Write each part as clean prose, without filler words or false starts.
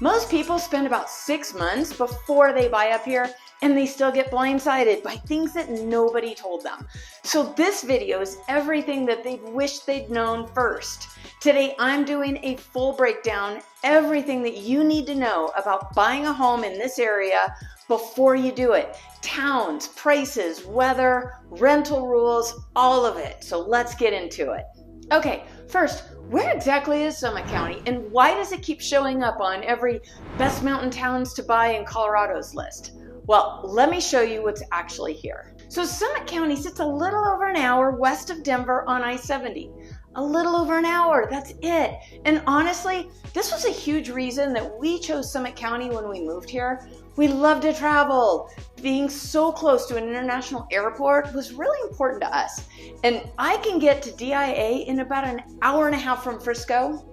Most people spend about 6 months before they buy up here, and they still get blindsided by things that nobody told them. So this video is everything that they wish they'd known first. Today I'm doing a full breakdown, everything that you need to know about buying a home in this area before you do it. Towns, prices, weather, rental rules, all of it. So let's get into it. Okay, first, where exactly is Summit County and why does it keep showing up on every best mountain towns to buy in Colorado's list? Well, let me show you what's actually here. So Summit County sits a little over an hour west of Denver on I-70. A little over an hour, that's it. And honestly, this was a huge reason that we chose Summit County when we moved here. We love to travel. Being so close to an international airport was really important to us. And I can get to DIA in about an hour and a half from Frisco.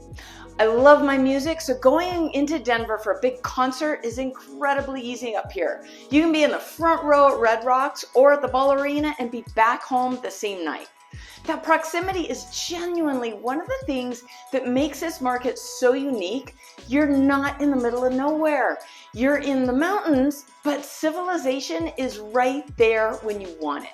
I love my music, so going into Denver for a big concert is incredibly easy up here. You can be in the front row at Red Rocks or at the Ball Arena and be back home the same night. That proximity is genuinely one of the things that makes this market so unique. You're not in the middle of nowhere. You're in the mountains, but civilization is right there when you want it.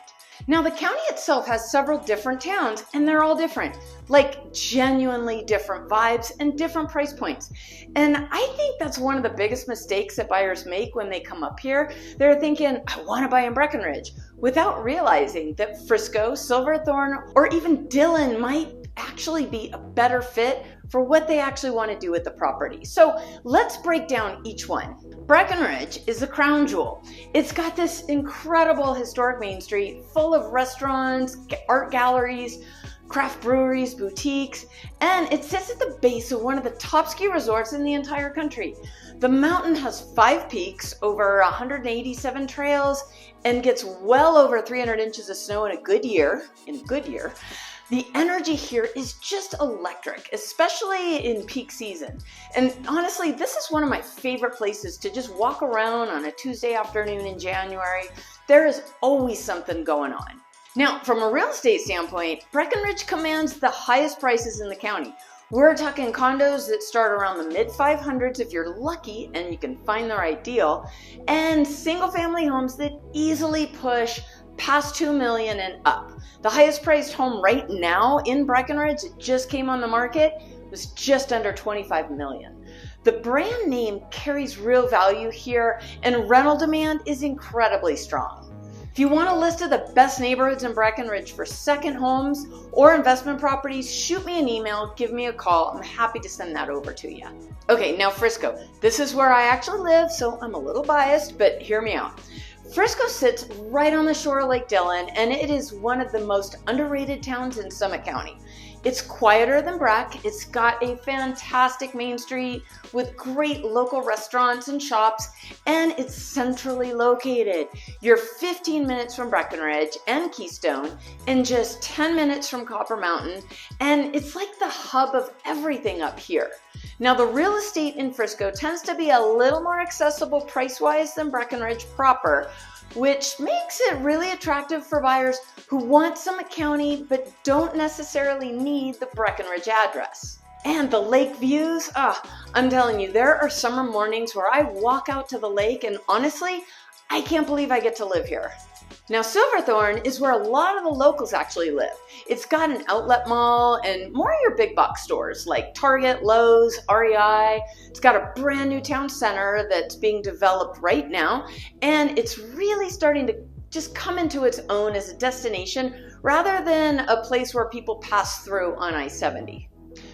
Now, the county itself has several different towns, and they're all different, like genuinely different vibes and different price points. And I think that's one of the biggest mistakes that buyers make when they come up here. They're thinking, I want to buy in Breckenridge, without realizing that Frisco, Silverthorne, or even Dillon might actually be a better fit for what they actually want to do with the property. So let's break down each one. Breckenridge is the crown jewel. It's got this incredible historic main street full of restaurants, art galleries, craft breweries, boutiques, and it sits at the base of one of the top ski resorts in the entire country. The mountain has 5 peaks, over 187 trails, and gets well over 300 inches of snow in a good year. The energy here is just electric, especially in peak season. And honestly, this is one of my favorite places to just walk around on a Tuesday afternoon in January. There is always something going on. Now, from a real estate standpoint, Breckenridge commands the highest prices in the county. We're talking condos that start around the mid-500s if you're lucky and you can find the right deal, and single-family homes that easily push past $2 million and up. The highest priced home right now in Breckenridge, it just came on the market, was just under $25 million. The brand name carries real value here, and rental demand is incredibly strong. If you want a list of the best neighborhoods in Breckenridge for second homes or investment properties, shoot me an email, give me a call. I'm happy to send that over to you. Okay, now Frisco. This is where I actually live, so I'm a little biased, but hear me out. Frisco sits right on the shore of Lake Dillon, and it is one of the most underrated towns in Summit County. It's quieter than Breck. It's got a fantastic main street with great local restaurants and shops, and it's centrally located. You're 15 minutes from Breckenridge and Keystone and just 10 minutes from Copper Mountain, and it's like the hub of everything up here. Now, the real estate in Frisco tends to be a little more accessible price-wise than Breckenridge proper, which makes it really attractive for buyers who want Summit County but don't necessarily need the Breckenridge address. And the lake views, I'm telling you, there are summer mornings where I walk out to the lake and honestly, I can't believe I get to live here. Now, Silverthorne is where a lot of the locals actually live. It's got an outlet mall and more of your big box stores like Target, Lowe's, REI. It's got a brand new town center that's being developed right now, and it's really starting to just come into its own as a destination rather than a place where people pass through on I-70.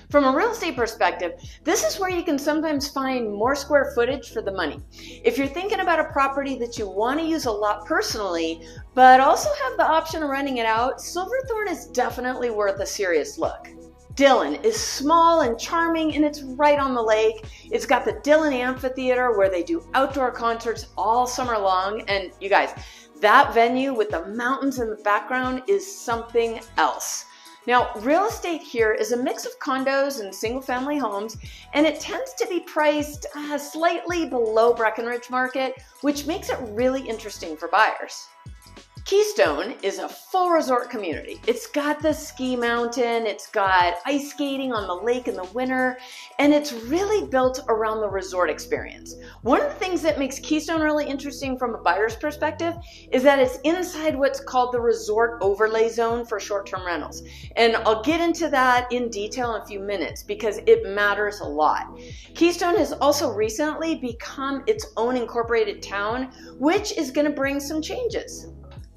From a real estate perspective, this is where you can sometimes find more square footage for the money. If you're thinking about a property that you want to use a lot personally, but also have the option of renting it out, Silverthorne is definitely worth a serious look. Dillon is small and charming, and it's right on the lake. It's got the Dillon Amphitheater where they do outdoor concerts all summer long, and you guys, that venue with the mountains in the background is something else. Now, real estate here is a mix of condos and single-family homes, and it tends to be priced slightly below Breckenridge market, which makes it really interesting for buyers. Keystone is a full resort community. It's got the ski mountain, it's got ice skating on the lake in the winter, and it's really built around the resort experience. One of the things that makes Keystone really interesting from a buyer's perspective is that it's inside what's called the resort overlay zone for short-term rentals. And I'll get into that in detail in a few minutes because it matters a lot. Keystone has also recently become its own incorporated town, which is going to bring some changes.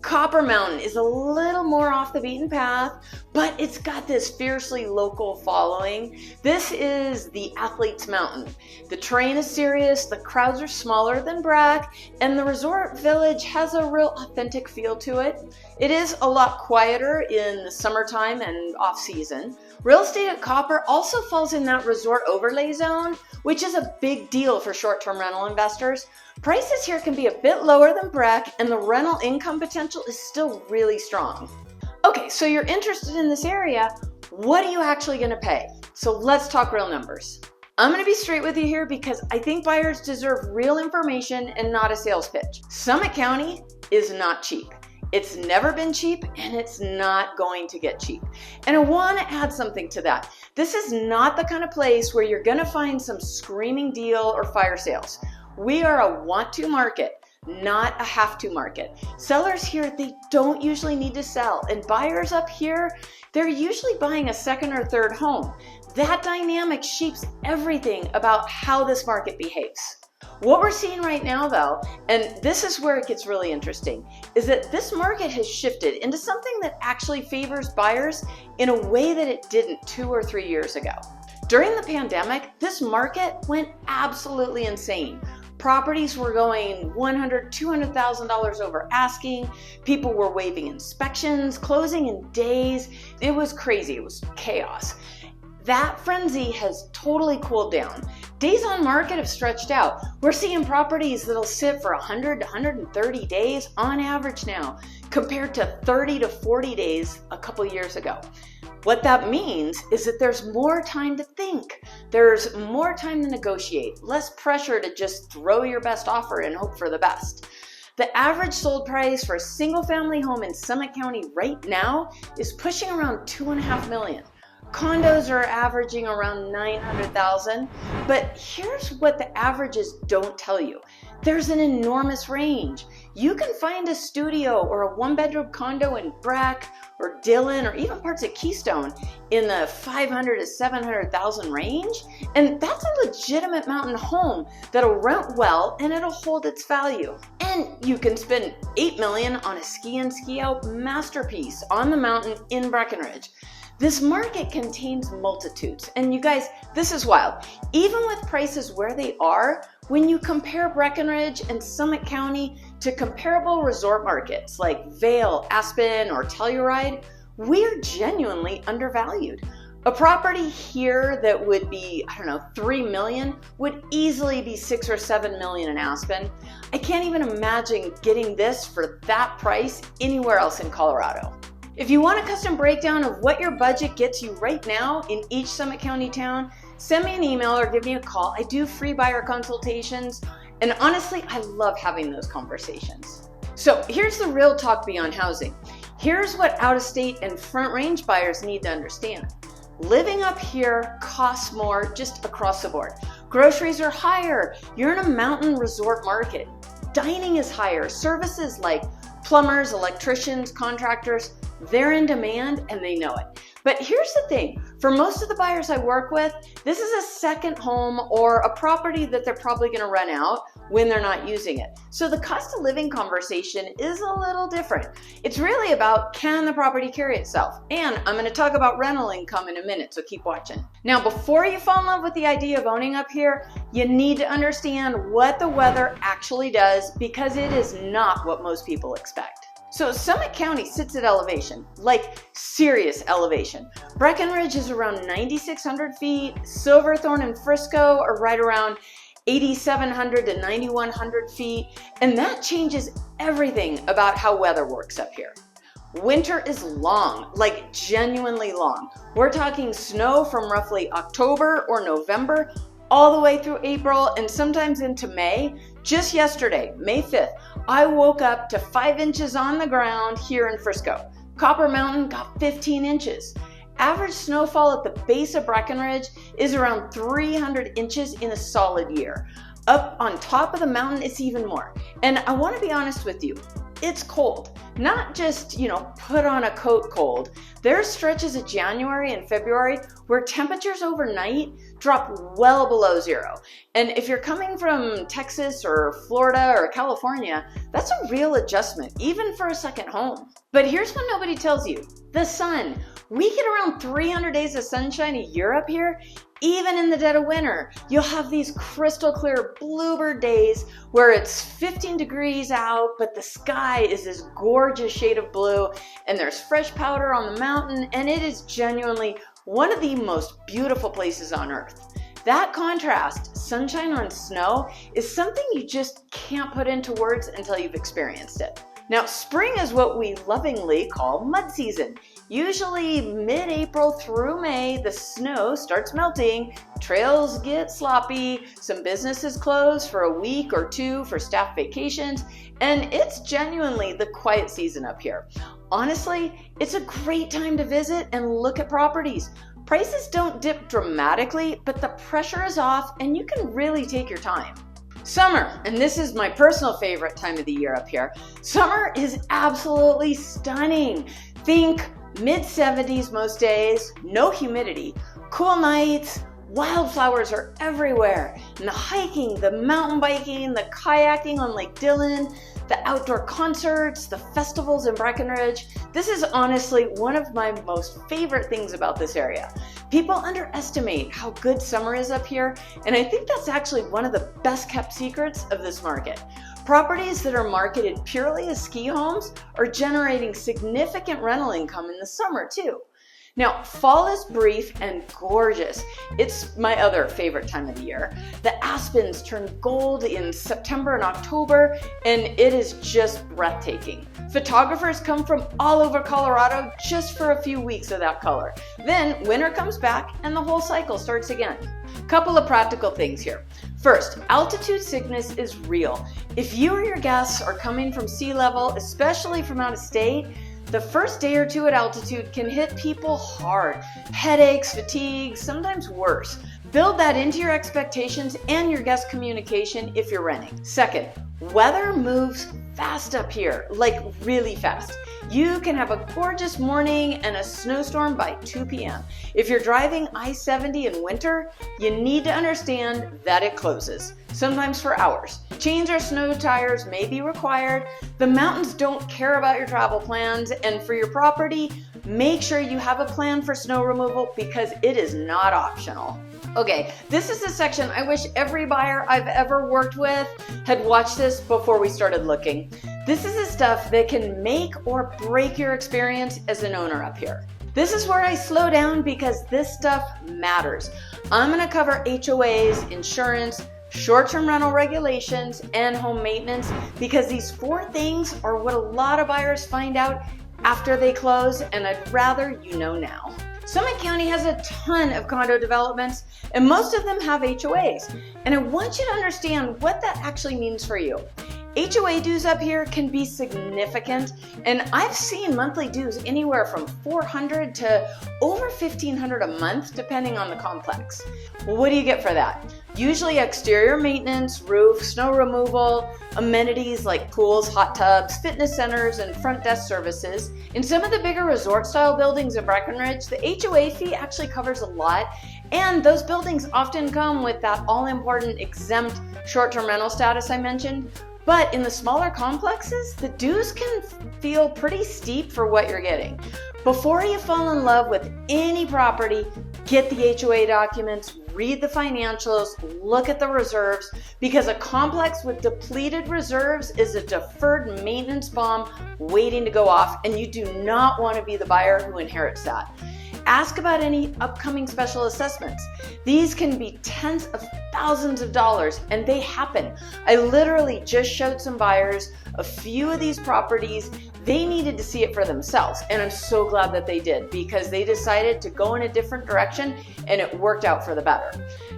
Copper Mountain is a little more off the beaten path, but it's got this fiercely local following. This is the Athletes Mountain. The terrain is serious, the crowds are smaller than Breck, and the resort village has a real authentic feel to it. It is a lot quieter in the summertime and off season. Real estate at Copper also falls in that resort overlay zone, which is a big deal for short-term rental investors. Prices here can be a bit lower than Breck, and the rental income potential is still really strong. Okay, so you're interested in this area. What are you actually going to pay? So let's talk real numbers. I'm going to be straight with you here because I think buyers deserve real information and not a sales pitch. Summit County is not cheap. It's never been cheap, and it's not going to get cheap. And I want to add something to that. This is not the kind of place where you're going to find some screaming deal or fire sales. We are a want-to market, not a have-to market. Sellers here, they don't usually need to sell, and buyers up here, they're usually buying a second or third home. That dynamic shapes everything about how this market behaves. What we're seeing right now though, and this is where it gets really interesting, is that this market has shifted into something that actually favors buyers in a way that it didn't 2 or 3 years ago. During the pandemic, this market went absolutely insane. Properties were going $100,000, $200,000 over asking. People were waiving inspections, closing in days. It was crazy. It was chaos. That frenzy has totally cooled down. Days on market have stretched out. We're seeing properties that'll sit for 100 to 130 days on average now, compared to 30 to 40 days a couple years ago. What that means is that there's more time to think. There's more time to negotiate, less pressure to just throw your best offer and hope for the best. The average sold price for a single family home in Summit County right now is pushing around $2.5 million. Condos are averaging around $900,000, but here's what the averages don't tell you. There's an enormous range. You can find a studio or a one-bedroom condo in Breck or Dillon or even parts of Keystone in the $500,000 to $700,000 range, and that's a legitimate mountain home that'll rent well and it'll hold its value. And you can spend $8 million on a ski-in, ski-out masterpiece on the mountain in Breckenridge. This market contains multitudes, and you guys, this is wild. Even with prices where they are, when you compare Breckenridge and Summit County to comparable resort markets like Vail, Aspen, or Telluride, we're genuinely undervalued. A property here that would be, $3 million would easily be $6 or $7 million in Aspen. I can't even imagine getting this for that price anywhere else in Colorado. If you want a custom breakdown of what your budget gets you right now in each Summit County town, send me an email or give me a call. I do free buyer consultations, and honestly, I love having those conversations. So here's the real talk beyond housing. Here's what out-of-state and front range buyers need to understand. Living up here costs more just across the board. Groceries are higher. You're in a mountain resort market. Dining is higher. Services like plumbers, electricians, contractors, they're in demand and they know it. But here's the thing, for most of the buyers I work with, this is a second home or a property that they're probably going to rent out when they're not using it. So the cost of living conversation is a little different. It's really about, can the property carry itself? And I'm going to talk about rental income in a minute, so keep watching. Now, before you fall in love with the idea of owning up here, you need to understand what the weather actually does, because it is not what most people expect. So Summit County sits at elevation, like serious elevation. Breckenridge is around 9,600 feet. Silverthorne and Frisco are right around 8,700 to 9,100 feet. And that changes everything about how weather works up here. Winter is long, like genuinely long. We're talking snow from roughly October or November all the way through April and sometimes into May. Just yesterday, May 5th, I woke up to 5 inches on the ground here in Frisco. Copper Mountain got 15 inches. Average snowfall at the base of Breckenridge is around 300 inches in a solid year. Up on top of the mountain, it's even more. And I want to be honest with you, it's cold. Not just, put on a coat cold. There are stretches of January and February where temperatures overnight drop well below zero. And if you're coming from Texas or Florida or California, that's a real adjustment, even for a second home. But here's what nobody tells you: the sun. We get around 300 days of sunshine a year up here. Even in the dead of winter, you'll have these crystal clear bluebird days where it's 15 degrees out, but the sky is this gorgeous shade of blue, and there's fresh powder on the mountain, and it is genuinely one of the most beautiful places on earth. That contrast, sunshine on snow, is something you just can't put into words until you've experienced it. Now, spring is what we lovingly call mud season. Usually mid-April through May, the snow starts melting, trails get sloppy, some businesses close for a week or two for staff vacations, and it's genuinely the quiet season up here. Honestly, it's a great time to visit and look at properties. Prices don't dip dramatically, but the pressure is off and you can really take your time. Summer, and this is my personal favorite time of the year up here. Summer is absolutely stunning. Think mid-70s most days, no humidity, cool nights, wildflowers are everywhere, and the hiking, the mountain biking, the kayaking on Lake Dillon, the outdoor concerts, the festivals in Breckenridge. This is honestly one of my most favorite things about this area. People underestimate how good summer is up here, and I think that's actually one of the best kept secrets of this market. Properties that are marketed purely as ski homes are generating significant rental income in the summer too. Now, fall is brief and gorgeous. It's my other favorite time of the year. The aspens turn gold in September and October, and it is just breathtaking. Photographers come from all over Colorado just for a few weeks of that color. Then winter comes back and the whole cycle starts again. Couple of practical things here. First, altitude sickness is real. If you or your guests are coming from sea level, especially from out of state, the first day or two at altitude can hit people hard. Headaches, fatigue, sometimes worse. Build that into your expectations and your guest communication if you're renting. Second, weather moves fast up here, like really fast. You can have a gorgeous morning and a snowstorm by 2 p.m. If you're driving I-70 in winter, you need to understand that it closes, sometimes for hours. Change or snow tires may be required. The mountains don't care about your travel plans, and for your property, make sure you have a plan for snow removal because it is not optional. Okay, this is a section I wish every buyer I've ever worked with had watched this before we started looking. This is the stuff that can make or break your experience as an owner up here. This is where I slow down because this stuff matters. I'm gonna cover HOAs, insurance, short-term rental regulations, and home maintenance because these 4 things are what a lot of buyers find out after they close, and I'd rather you know now. Summit County has a ton of condo developments, and most of them have HOAs. And I want you to understand what that actually means for you. HOA dues up here can be significant, and I've seen monthly dues anywhere from $400 to over $1,500 a month, depending on the complex. Well, what do you get for that? Usually exterior maintenance, roof, snow removal, amenities like pools, hot tubs, fitness centers, and front desk services. In some of the bigger resort-style buildings in Breckenridge, the HOA fee actually covers a lot, and those buildings often come with that all-important exempt short-term rental status I mentioned. But in the smaller complexes, the dues can feel pretty steep for what you're getting. Before you fall in love with any property, get the HOA documents, read the financials, look at the reserves, because a complex with depleted reserves is a deferred maintenance bomb waiting to go off, and you do not want to be the buyer who inherits that. Ask about any upcoming special assessments. These can be tens of thousands of dollars, and they happen. I literally just showed some buyers a few of these properties. They needed to see it for themselves, and I'm so glad that they did because they decided to go in a different direction and it worked out for the better.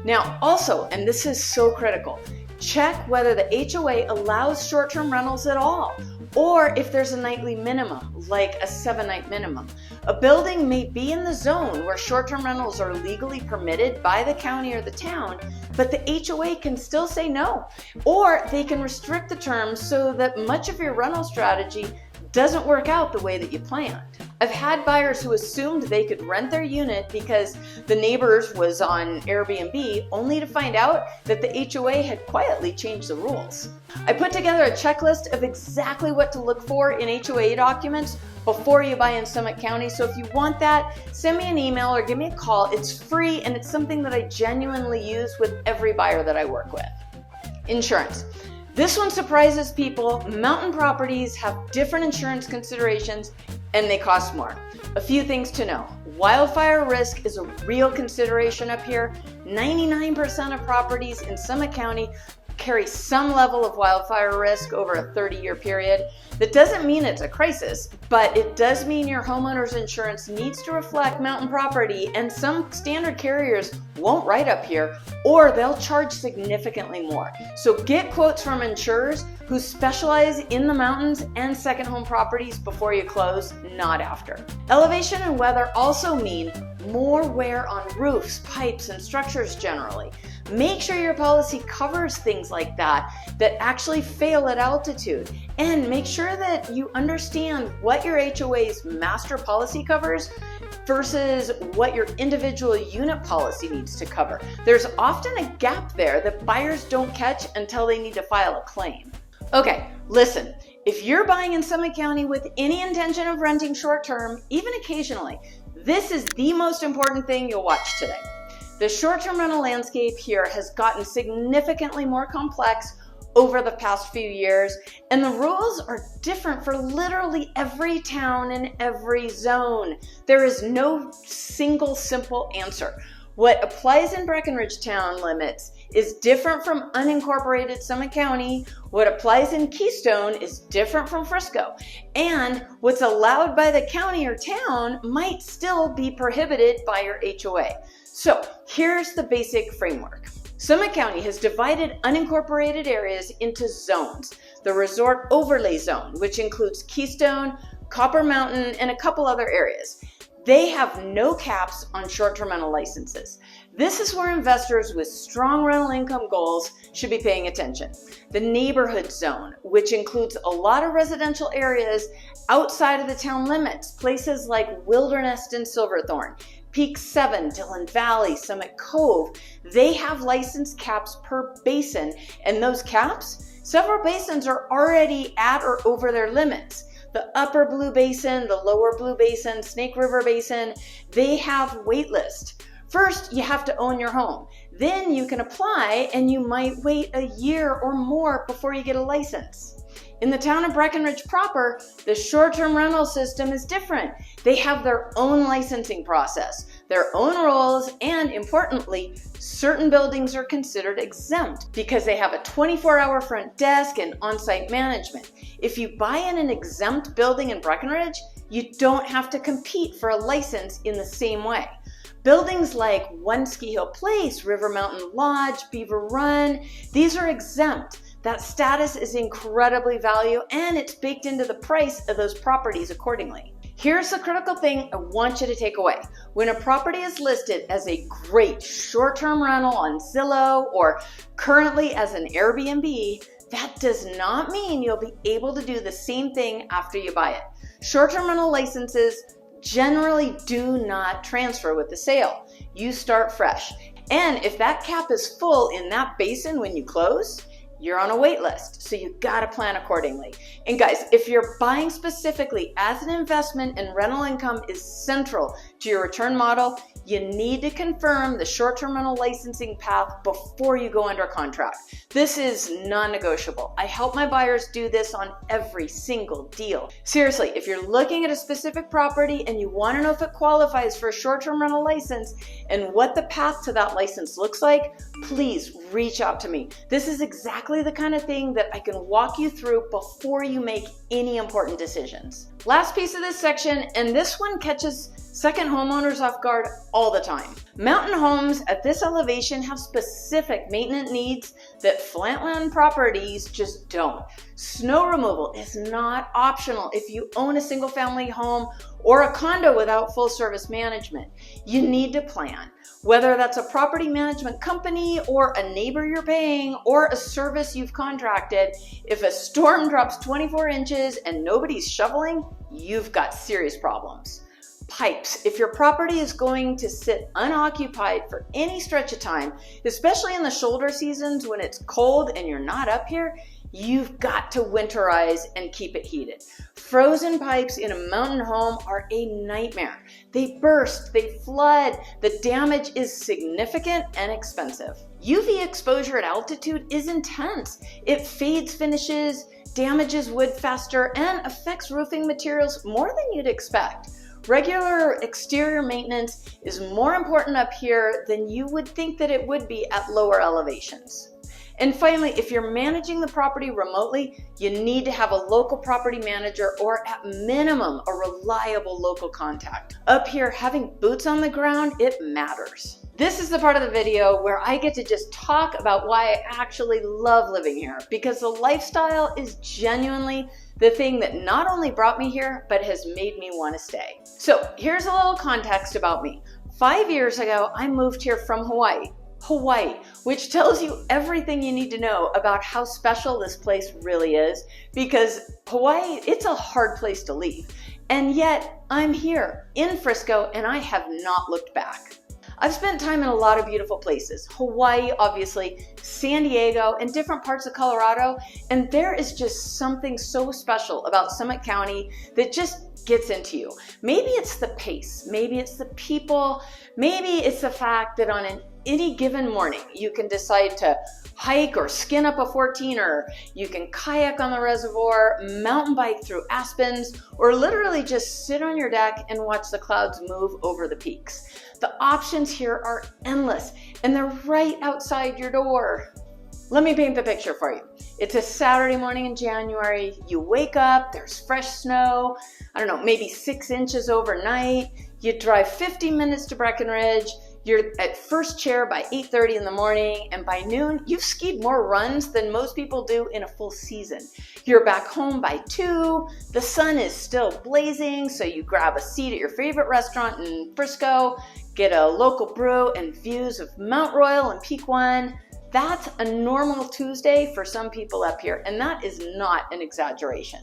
Now also, and this is so critical, Check whether the HOA allows short-term rentals at all, or if there's a nightly minimum, like a 7-night minimum. A building may be in the zone where short-term rentals are legally permitted by the county or the town, but the HOA can still say no, or they can restrict the terms so that much of your rental strategy doesn't work out the way that you planned. I've had buyers who assumed they could rent their unit because the neighbors was on Airbnb, only to find out that the HOA had quietly changed the rules. I put together a checklist of exactly what to look for in HOA documents before you buy in Summit County. So if you want that, send me an email or give me a call. It's free and it's something that I genuinely use with every buyer that I work with. Insurance. This one surprises people. Mountain properties have different insurance considerations and they cost more. A few things to know. Wildfire risk is a real consideration up here. 99% of properties in Summit County carry some level of wildfire risk over a 30-year period. That doesn't mean it's a crisis, but it does mean your homeowner's insurance needs to reflect mountain property, and some standard carriers won't write up here, or they'll charge significantly more. So get quotes from insurers who specialize in the mountains and second home properties before you close, not after. Elevation and weather also mean more wear on roofs, pipes, and structures generally. Make sure your policy covers things like that actually fail at altitude, and make sure that you understand what your HOA's master policy covers versus what your individual unit policy needs to cover. There's often a gap there that buyers don't catch until they need to file a claim. Okay, listen, if you're buying in Summit County with any intention of renting short-term, even occasionally, this is the most important thing you'll watch today. The short-term rental landscape here has gotten significantly more complex over the past few years, and the rules are different for literally every town and every zone. There is no single simple answer. What applies in Breckenridge town limits is different from unincorporated Summit County. What applies in Keystone is different from Frisco. And what's allowed by the county or town might still be prohibited by your HOA. So here's the basic framework. Summit County has divided unincorporated areas into zones. The Resort Overlay Zone, which includes Keystone, Copper Mountain, and a couple other areas. They have no caps on short-term rental licenses. This is where investors with strong rental income goals should be paying attention. The Neighborhood Zone, which includes a lot of residential areas outside of the town limits, places like Wilderness and Silverthorne, Peak 7, Dillon Valley, Summit Cove. They have license caps per basin, and those caps, several basins are already at or over their limits. The Upper Blue Basin, the Lower Blue Basin, Snake River Basin, they have wait lists. First, you have to own your home. Then you can apply, and you might wait a year or more before you get a license. In the town of Breckenridge proper, the short-term rental system is different. They have their own licensing process, their own rules, and importantly, certain buildings are considered exempt because they have a 24-hour front desk and on-site management. If you buy in an exempt building in Breckenridge, you don't have to compete for a license in the same way. Buildings like One Ski Hill Place, River Mountain Lodge, Beaver Run, these are exempt. That status is incredibly valuable, and it's baked into the price of those properties accordingly. Here's the critical thing I want you to take away. When a property is listed as a great short-term rental on Zillow or currently as an Airbnb, that does not mean you'll be able to do the same thing after you buy it. Short-term rental licenses generally do not transfer with the sale. You start fresh. And if that cap is full in that basin when you close, you're on a wait list, so you gotta plan accordingly. And guys, if you're buying specifically as an investment and rental income is central to your return model, you need to confirm the short-term rental licensing path before you go under contract. This is non-negotiable. I help my buyers do this on every single deal. Seriously, if you're looking at a specific property and you want to know if it qualifies for a short-term rental license and what the path to that license looks like, please reach out to me. This is exactly the kind of thing that I can walk you through before you make any important decisions. Last piece of this section, and this one catches second homeowners off guard all the time. Mountain homes at this elevation have specific maintenance needs that flatland properties just don't. Snow removal is not optional if you own a single family home or a condo without full service management. You need to plan. Whether that's a property management company or a neighbor you're paying or a service you've contracted, if a storm drops 24 inches and nobody's shoveling, you've got serious problems. Pipes. If your property is going to sit unoccupied for any stretch of time, especially in the shoulder seasons when it's cold and you're not up here, you've got to winterize and keep it heated. Frozen pipes in a mountain home are a nightmare. They burst, they flood, the damage is significant and expensive. UV exposure at altitude is intense. It fades finishes, damages wood faster, and affects roofing materials more than you'd expect. Regular exterior maintenance is more important up here than you would think that it would be at lower elevations. And finally, if you're managing the property remotely, you need to have a local property manager or at minimum a reliable local contact. Up here, having boots on the ground, it matters. This is the part of the video where I get to just talk about why I actually love living here, because the lifestyle is genuinely the thing that not only brought me here, but has made me want to stay. So here's a little context about me. 5 years ago, I moved here from Hawaii, which tells you everything you need to know about how special this place really is, because Hawaii, it's a hard place to leave. And yet I'm here in Frisco and I have not looked back. I've spent time in a lot of beautiful places. Hawaii, obviously, San Diego, and different parts of Colorado. And there is just something so special about Summit County that just gets into you. Maybe it's the pace, maybe it's the people, maybe it's the fact that on any given morning, you can decide to hike or skin up a 14er, you can kayak on the reservoir, mountain bike through aspens, or literally just sit on your deck and watch the clouds move over the peaks. The options here are endless, and they're right outside your door. Let me paint the picture for you. It's a Saturday morning in January. You wake up, there's fresh snow, I don't know, maybe 6 inches overnight. You drive 50 minutes to Breckenridge. You're at first chair by 8:30 in the morning, and by noon, you've skied more runs than most people do in a full season. You're back home by 2, the sun is still blazing, so you grab a seat at your favorite restaurant in Frisco, get a local brew and views of Mount Royal and Peak 1. That's a normal Tuesday for some people up here, and that is not an exaggeration.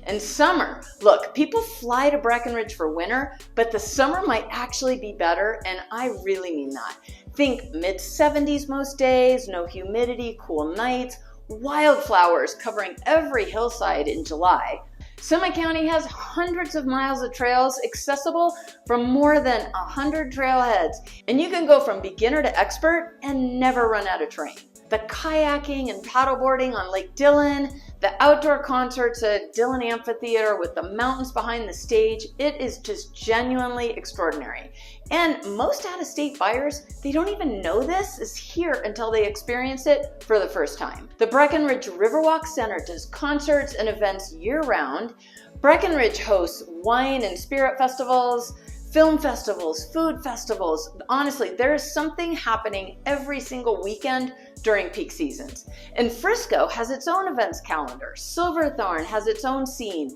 And summer, look, people fly to Breckenridge for winter, but the summer might actually be better, and I really mean that. Think mid-70s most days, no humidity, cool nights, wildflowers covering every hillside in July. Summit County has hundreds of miles of trails accessible from more than 100 trailheads, and you can go from beginner to expert and never run out of terrain. The kayaking and paddleboarding on Lake Dillon, the outdoor concerts at Dillon Amphitheater with the mountains behind the stage, it is just genuinely extraordinary. And most out-of-state buyers, they don't even know this is here until they experience it for the first time. The Breckenridge Riverwalk Center does concerts and events year-round. Breckenridge hosts wine and spirit festivals, film festivals, food festivals. Honestly, there is something happening every single weekend during peak seasons. And Frisco has its own events calendar. Silverthorne has its own scene.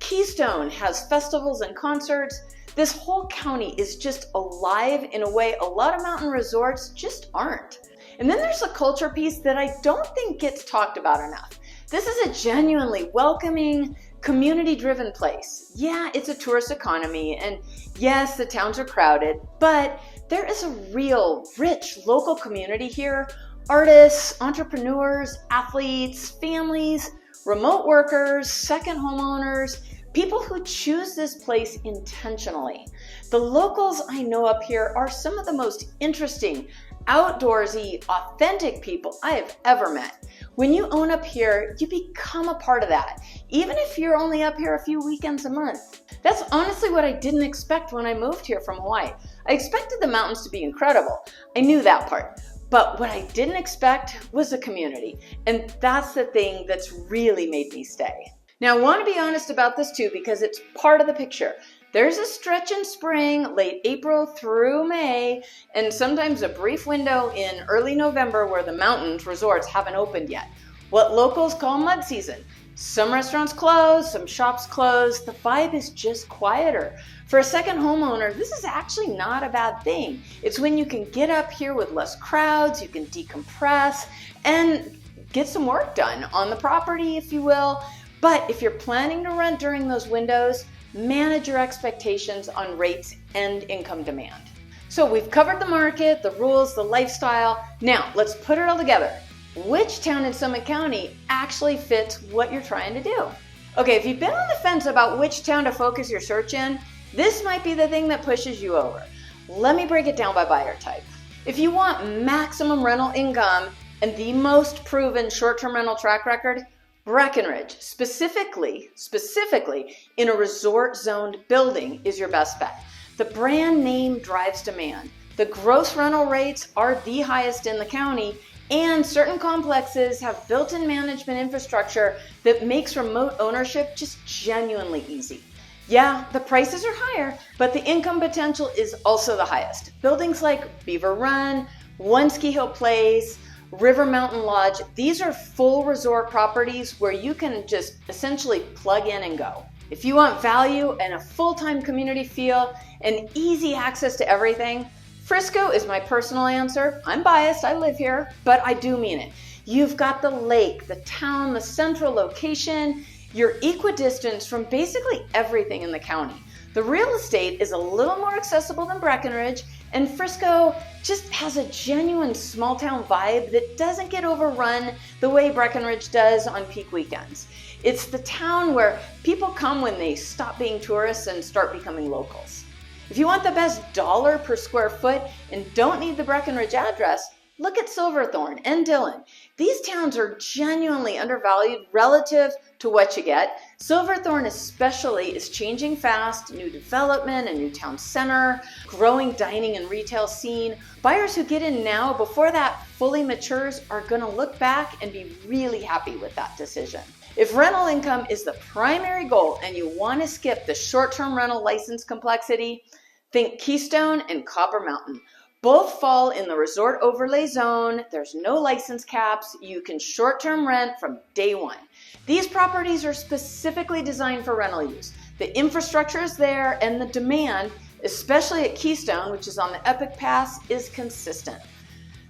Keystone has festivals and concerts. This whole county is just alive in a way a lot of mountain resorts just aren't. And then there's a culture piece that I don't think gets talked about enough. This is a genuinely welcoming, community-driven place. Yeah, it's a tourist economy, and yes, the towns are crowded, but there is a real, rich local community here. Artists, entrepreneurs, athletes, families, remote workers, second homeowners, people who choose this place intentionally. The locals I know up here are some of the most interesting, outdoorsy, authentic people I have ever met. When you own up here, you become a part of that, even if you're only up here a few weekends a month. That's honestly what I didn't expect when I moved here from Hawaii. I expected the mountains to be incredible. I knew that part. But what I didn't expect was a community. And that's the thing that's really made me stay. Now, I want to be honest about this too because it's part of the picture. There's a stretch in spring, late April through May, and sometimes a brief window in early November where the mountains resorts haven't opened yet. What locals call mud season. Some restaurants close, some shops close. The vibe is just quieter. For a second homeowner, this is actually not a bad thing. It's when you can get up here with less crowds, you can decompress, and get some work done on the property, if you will. But if you're planning to rent during those windows, manage your expectations on rates and income demand. So we've covered the market, the rules, the lifestyle. Now let's put it all together. Which town in Summit County actually fits what you're trying to do? Okay, if you've been on the fence about which town to focus your search in, this might be the thing that pushes you over. Let me break it down by buyer type. If you want maximum rental income and the most proven short-term rental track record, Breckenridge, specifically in a resort-zoned building, is your best bet. The brand name drives demand. The gross rental rates are the highest in the county, and certain complexes have built-in management infrastructure that makes remote ownership just genuinely easy. Yeah, the prices are higher, but the income potential is also the highest. Buildings like Beaver Run, One Ski Hill Place, River Mountain Lodge, these are full resort properties where you can just essentially plug in and go. If you want value and a full-time community feel and easy access to everything, Frisco is my personal answer. I'm biased, I live here, but I do mean it. You've got the lake, the town, the central location. You're equidistant from basically everything in the county. The real estate is a little more accessible than Breckenridge, and Frisco just has a genuine small town vibe that doesn't get overrun the way Breckenridge does on peak weekends. It's the town where people come when they stop being tourists and start becoming locals. If you want the best dollar per square foot and don't need the Breckenridge address, look at Silverthorne and Dillon. These towns are genuinely undervalued relative to what you get. Silverthorne especially is changing fast, new development, a new town center, growing dining and retail scene. Buyers who get in now before that fully matures are gonna look back and be really happy with that decision. If rental income is the primary goal and you wanna skip the short-term rental license complexity, think Keystone and Copper Mountain. Both fall in the resort overlay zone. There's no license caps. You can short-term rent from day one. These properties are specifically designed for rental use. The infrastructure is there and the demand, especially at Keystone, which is on the Epic Pass, is consistent.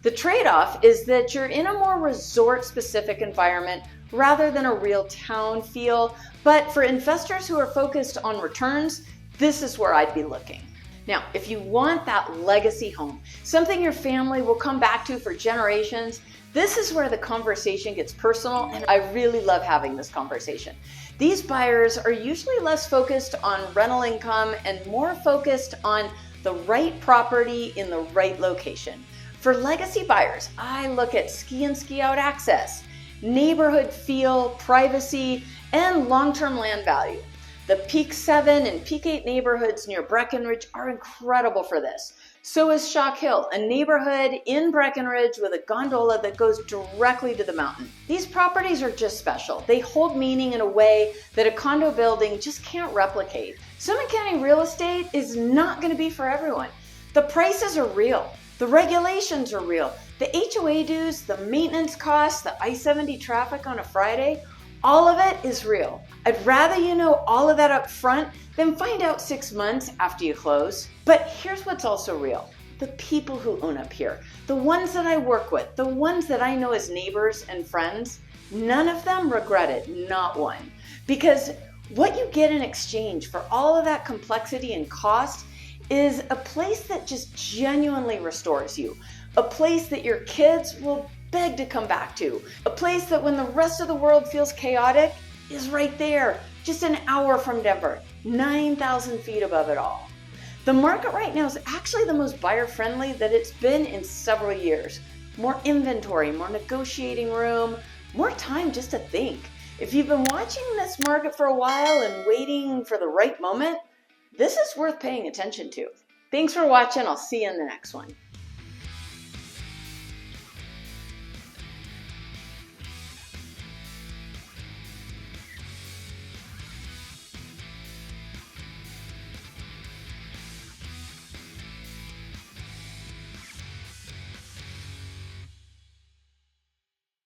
The trade-off is that you're in a more resort-specific environment rather than a real town feel. But for investors who are focused on returns, this is where I'd be looking. Now, if you want that legacy home, something your family will come back to for generations, this is where the conversation gets personal, and I really love having this conversation. These buyers are usually less focused on rental income and more focused on the right property in the right location. For legacy buyers, I look at ski and ski out access, neighborhood feel, privacy, and long-term land value. The Peak 7 and Peak 8 neighborhoods near Breckenridge are incredible for this. So is Shock Hill, a neighborhood in Breckenridge with a gondola that goes directly to the mountain. These properties are just special. They hold meaning in a way that a condo building just can't replicate. Summit County real estate is not going to be for everyone. The prices are real. The regulations are real. The HOA dues, the maintenance costs, the I-70 traffic on a Friday, all of it is real. I'd rather you know all of that up front than find out 6 months after you close. But here's what's also real. The people who own up here, the ones that I work with, the ones that I know as neighbors and friends, none of them regret it, not one. Because what you get in exchange for all of that complexity and cost is a place that just genuinely restores you. A place that your kids will beg to come back to. A place that when the rest of the world feels chaotic is right there, just an hour from Denver, 9,000 feet above it all. The market right now is actually the most buyer-friendly that it's been in several years. More inventory, more negotiating room, more time just to think. If you've been watching this market for a while and waiting for the right moment, this is worth paying attention to. Thanks for watching. I'll see you in the next one.